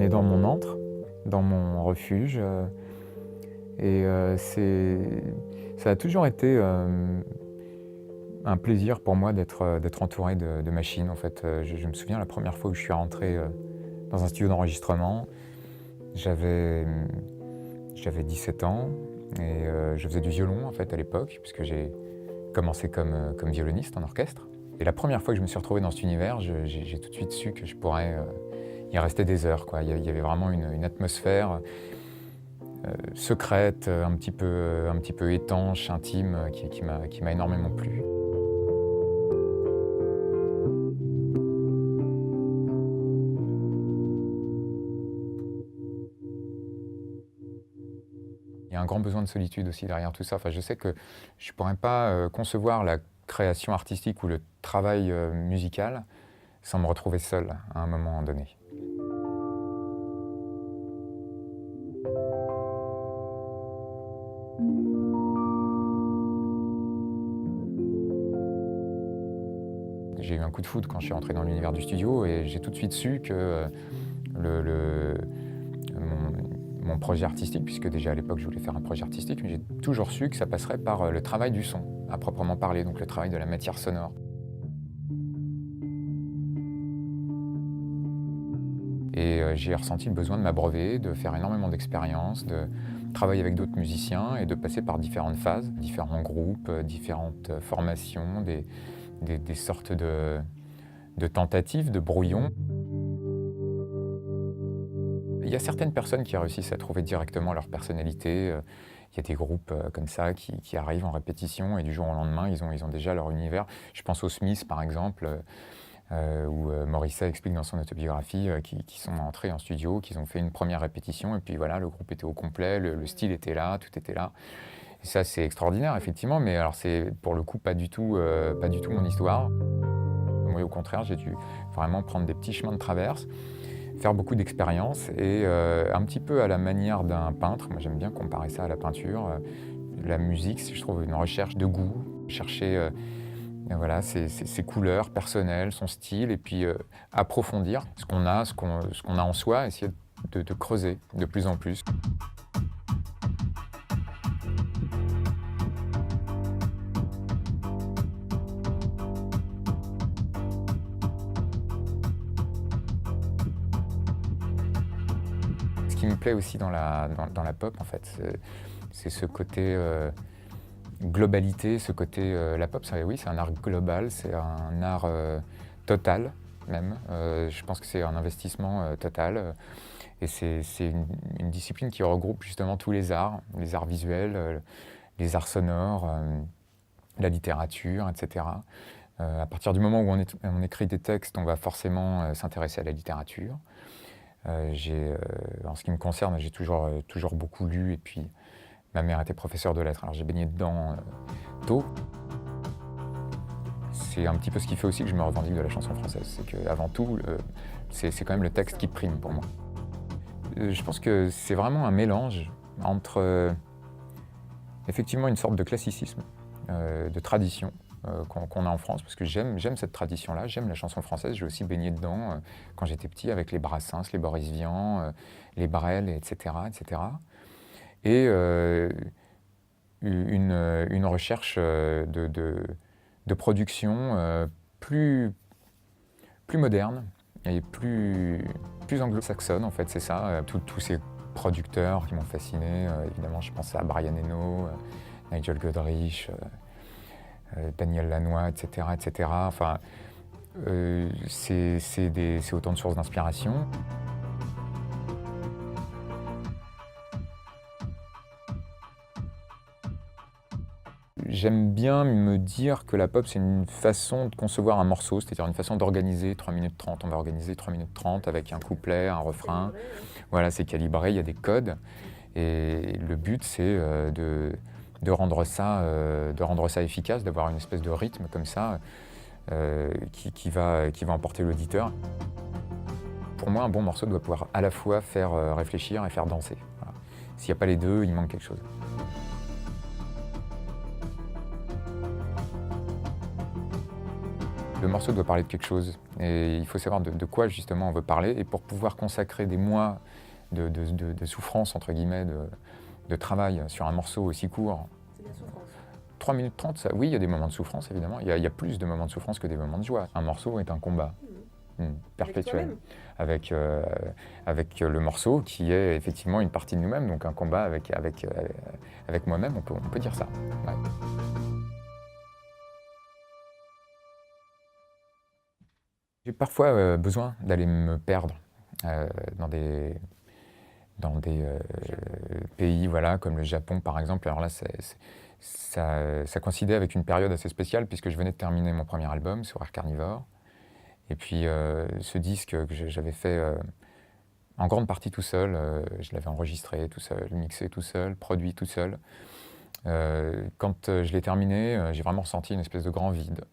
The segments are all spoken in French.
est dans mon antre, dans mon refuge. Ça a toujours été un plaisir pour moi d'être entouré de machines. En fait, je me souviens la première fois où je suis rentré dans un studio d'enregistrement, j'avais 17 ans et je faisais du violon en fait à l'époque, puisque j'ai commencé comme violoniste en orchestre. Et la première fois que je me suis retrouvé dans cet univers, j'ai tout de suite su que je pourrais y rester des heures, quoi. Il y avait vraiment une atmosphère secrète, un petit peu étanche, intime, qui m'a énormément plu. Il y a un grand besoin de solitude aussi derrière tout ça. Enfin, je sais que je ne pourrais pas concevoir la création artistique ou le travail musical sans me retrouver seul à un moment donné. J'ai eu un coup de foudre quand je suis entré dans l'univers du studio et j'ai tout de suite su que mon projet artistique, puisque déjà à l'époque je voulais faire un projet artistique, mais j'ai toujours su que ça passerait par le travail du son, à proprement parler, donc le travail de la matière sonore. Et j'ai ressenti le besoin de m'abreuver, de faire énormément d'expériences, de travailler avec d'autres musiciens et de passer par différentes phases, différents groupes, différentes formations, des sortes de tentatives, de brouillons. Il y a certaines personnes qui réussissent à trouver directement leur personnalité. Il y a des groupes comme ça qui arrivent en répétition et du jour au lendemain, ils ont déjà leur univers. Je pense aux Smiths, par exemple, où Morrissey explique dans son autobiographie qu'ils sont entrés en studio, qu'ils ont fait une première répétition et puis voilà, le groupe était au complet, le style était là, tout était là. Et ça, c'est extraordinaire, effectivement, mais alors c'est pour le coup pas du tout mon histoire. Moi, au contraire, j'ai dû vraiment prendre des petits chemins de traverse, faire beaucoup d'expériences et un petit peu à la manière d'un peintre. Moi, j'aime bien comparer ça à la peinture. La musique, c'est, je trouve, une recherche de goût, chercher voilà, ses couleurs personnelles, son style, et puis approfondir ce qu'on a en soi, essayer de creuser de plus en plus. Ce qui me plaît aussi dans la pop, en fait, c'est ce côté globalité, ce côté... la pop, oui, c'est un art global, c'est un art total, même. Je pense que c'est un investissement total. Et c'est une discipline qui regroupe justement tous les arts visuels, les arts sonores, la littérature, etc. À partir du moment où on écrit des textes, on va forcément s'intéresser à la littérature. En ce qui me concerne, j'ai toujours beaucoup lu, et puis ma mère était professeure de lettres, alors j'ai baigné dedans tôt. C'est un petit peu ce qui fait aussi que je me revendique de la chanson française, c'est qu'avant tout, c'est quand même le texte qui prime pour moi. Je pense que c'est vraiment un mélange entre effectivement une sorte de classicisme, de tradition qu'on a en France, parce que j'aime cette tradition-là, j'aime la chanson française, j'ai aussi baigné dedans quand j'étais petit avec les Brassens, les Boris Vian, les Brel, etc. etc. Et une recherche de production plus moderne et plus anglo-saxonne, en fait, c'est ça. Tous ces producteurs qui m'ont fasciné, évidemment, je pense à Brian Eno, Nigel Godrich, Daniel Lanois, etc. etc. Enfin, c'est autant de sources d'inspiration. J'aime bien me dire que la pop, c'est une façon de concevoir un morceau, c'est-à-dire une façon d'organiser 3 minutes 30. On va organiser 3 minutes 30 avec un couplet, un refrain. Voilà, c'est calibré, il y a des codes. Et le but, c'est de rendre ça efficace, d'avoir une espèce de rythme comme ça qui va emporter l'auditeur. Pour moi, un bon morceau doit pouvoir à la fois faire réfléchir et faire danser. Voilà. S'il n'y a pas les deux, il manque quelque chose. Le morceau doit parler de quelque chose. Et il faut savoir de quoi justement on veut parler. Et pour pouvoir consacrer des mois de souffrance, entre guillemets, de travail sur un morceau aussi court. C'est de la souffrance. 3 minutes 30, ça, oui, il y a des moments de souffrance, évidemment. Il y a plus de moments de souffrance que des moments de joie. Un morceau est un combat perpétuel. Avec le morceau qui est effectivement une partie de nous-mêmes, donc un combat avec moi-même, on peut dire ça. Ouais. J'ai parfois besoin d'aller me perdre dans des pays, voilà, comme le Japon par exemple. Alors là, ça coïncidait avec une période assez spéciale puisque je venais de terminer mon premier album sur Air Carnivore. Et puis ce disque que j'avais fait en grande partie tout seul, je l'avais enregistré tout seul, mixé tout seul, produit tout seul. Quand je l'ai terminé, j'ai vraiment ressenti une espèce de grand vide.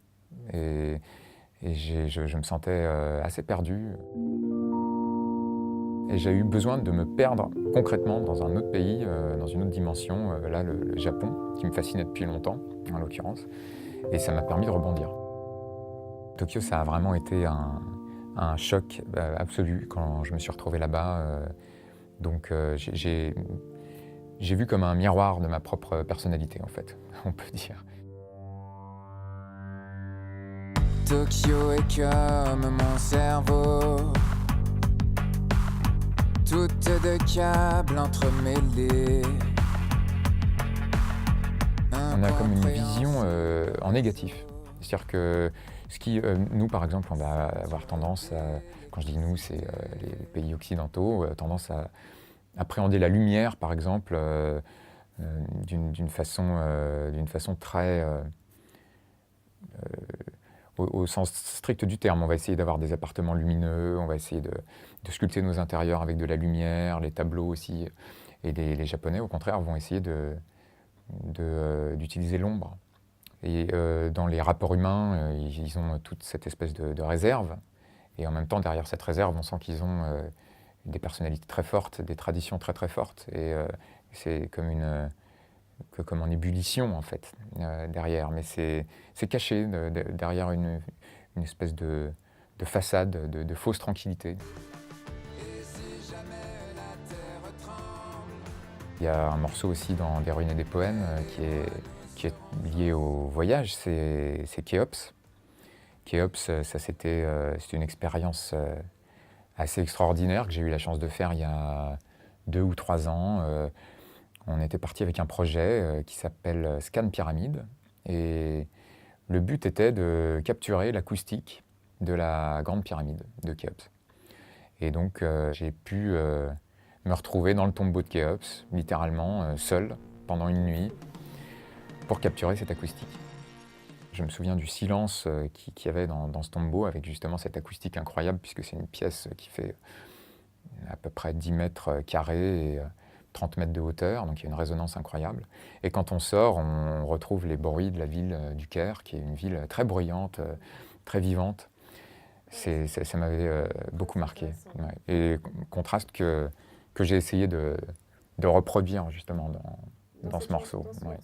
Et je me sentais assez perdu. Et j'ai eu besoin de me perdre concrètement dans un autre pays, dans une autre dimension, là le Japon, qui me fascinait depuis longtemps, en l'occurrence. Et ça m'a permis de rebondir. Tokyo, ça a vraiment été un choc absolu quand je me suis retrouvé là-bas. Donc j'ai vu comme un miroir de ma propre personnalité, en fait, on peut dire. Tokyo est comme mon cerveau, toutes de câbles entremêlés. On a comme une vision en négatif. C'est-à-dire que nous, par exemple, on va avoir tendance à, quand je dis nous, c'est les pays occidentaux, tendance à appréhender la lumière, par exemple, d'une façon très... au sens strict du terme. On va essayer d'avoir des appartements lumineux, on va essayer de sculpter nos intérieurs avec de la lumière, les tableaux aussi. Et les Japonais, au contraire, vont essayer d'utiliser l'ombre. Et dans les rapports humains, ils ont toute cette espèce de réserve. Et en même temps, derrière cette réserve, on sent qu'ils ont des personnalités très fortes, des traditions très très fortes. Et c'est comme comme en ébullition, en fait, derrière. Mais c'est caché derrière une espèce de façade, de fausse tranquillité. Il y a un morceau aussi dans Des ruines et des poèmes qui est lié au voyage, c'est Khéops. Khéops, c'était une expérience assez extraordinaire que j'ai eu la chance de faire il y a 2 ou 3 ans. On était parti avec un projet qui s'appelle Scan Pyramide. Et le but était de capturer l'acoustique de la grande pyramide de Khéops. Et donc j'ai pu me retrouver dans le tombeau de Khéops, littéralement seul, pendant une nuit, pour capturer cette acoustique. Je me souviens du silence qu'il y avait dans ce tombeau, avec justement cette acoustique incroyable, puisque c'est une pièce qui fait à peu près 10 mètres carrés et 30 mètres de hauteur, donc il y a une résonance incroyable. Et quand on sort, on retrouve les bruits de la ville du Caire, qui est une ville très bruyante, très vivante. Ça m'avait beaucoup marqué. Ouais. Et contraste que j'ai essayé de reproduire justement dans ce morceau. Ouais.